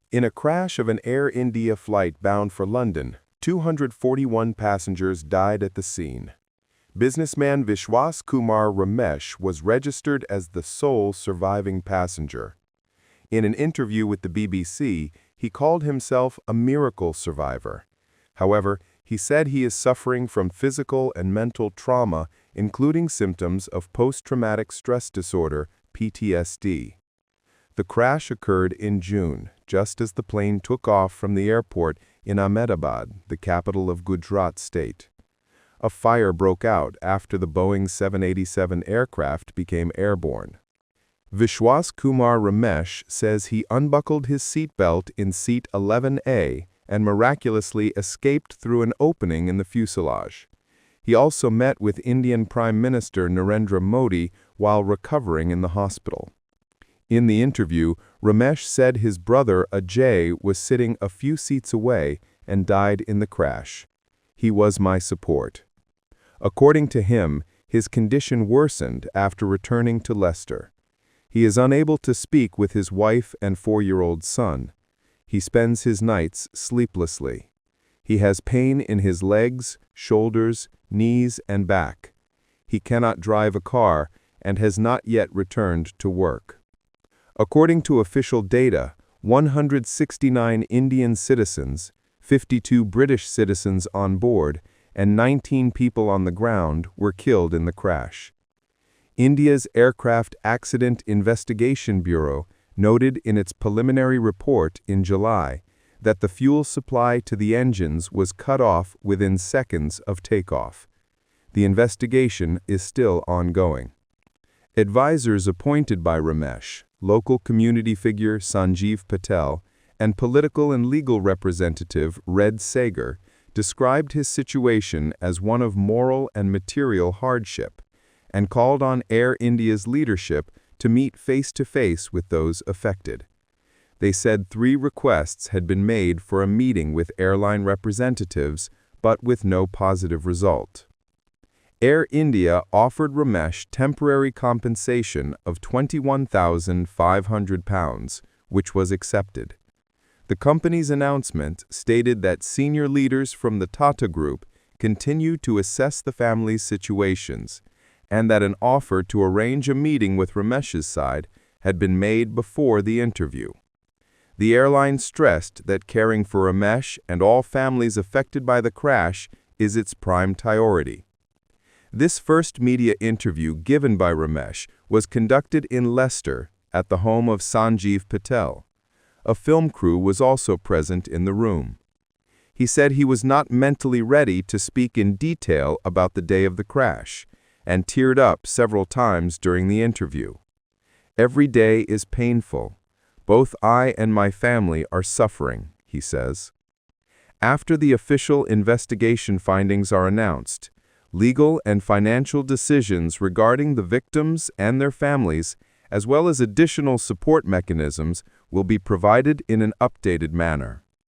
In a crash of an Air India flight bound for London, 241 passengers died at the scene. Businessman Vishwas Kumar Ramesh was registered as the sole surviving passenger. In an interview with the BBC, he called himself a miracle survivor. However, he said he is suffering from physical and mental trauma, including symptoms of post-traumatic stress disorder, PTSD. The crash occurred in June, just as the plane took off from the airport in Ahmedabad, the capital of Gujarat state. A fire broke out after the Boeing 787 aircraft became airborne. Vishwas Kumar Ramesh says he unbuckled his seatbelt in seat 11A and miraculously escaped through an opening in the fuselage. He also met with Indian Prime Minister Narendra Modi while recovering in the hospital. In the interview, Ramesh said his brother Ajay was sitting a few seats away and died in the crash. He was my support. According to him, his condition worsened after returning to Leicester. He is unable to speak with his wife and 4-year-old son. He spends his nights sleeplessly. He has pain in his legs, shoulders, knees, and back. He cannot drive a car and has not yet returned to work. According to official data, 169 Indian citizens, 52 British citizens on board, and 19 people on the ground were killed in the crash. India's Aircraft Accident Investigation Bureau noted in its preliminary report in July that the fuel supply to the engines was cut off within seconds of takeoff. The investigation is still ongoing. Advisors appointed by Ramesh, local community figure Sanjeev Patel, and political and legal representative Red Sagar described his situation as one of moral and material hardship, and called on Air India's leadership to meet face-to-face with those affected. They said 3 requests had been made for a meeting with airline representatives, but with no positive result. Air India offered Ramesh temporary compensation of £21,500, which was accepted. The company's announcement stated that senior leaders from the Tata Group continue to assess the family's situations, and that an offer to arrange a meeting with Ramesh's side had been made before the interview. The airline stressed that caring for Ramesh and all families affected by the crash is its prime priority. This first media interview given by Ramesh was conducted in Leicester at the home of Sanjeev Patel. A film crew was also present in the room. He said he was not mentally ready to speak in detail about the day of the crash, and teared up several times during the interview. "Every day is painful. Both I and my family are suffering," he says. After the official investigation findings are announced, legal and financial decisions regarding the victims and their families, as well as additional support mechanisms, will be provided in an updated manner.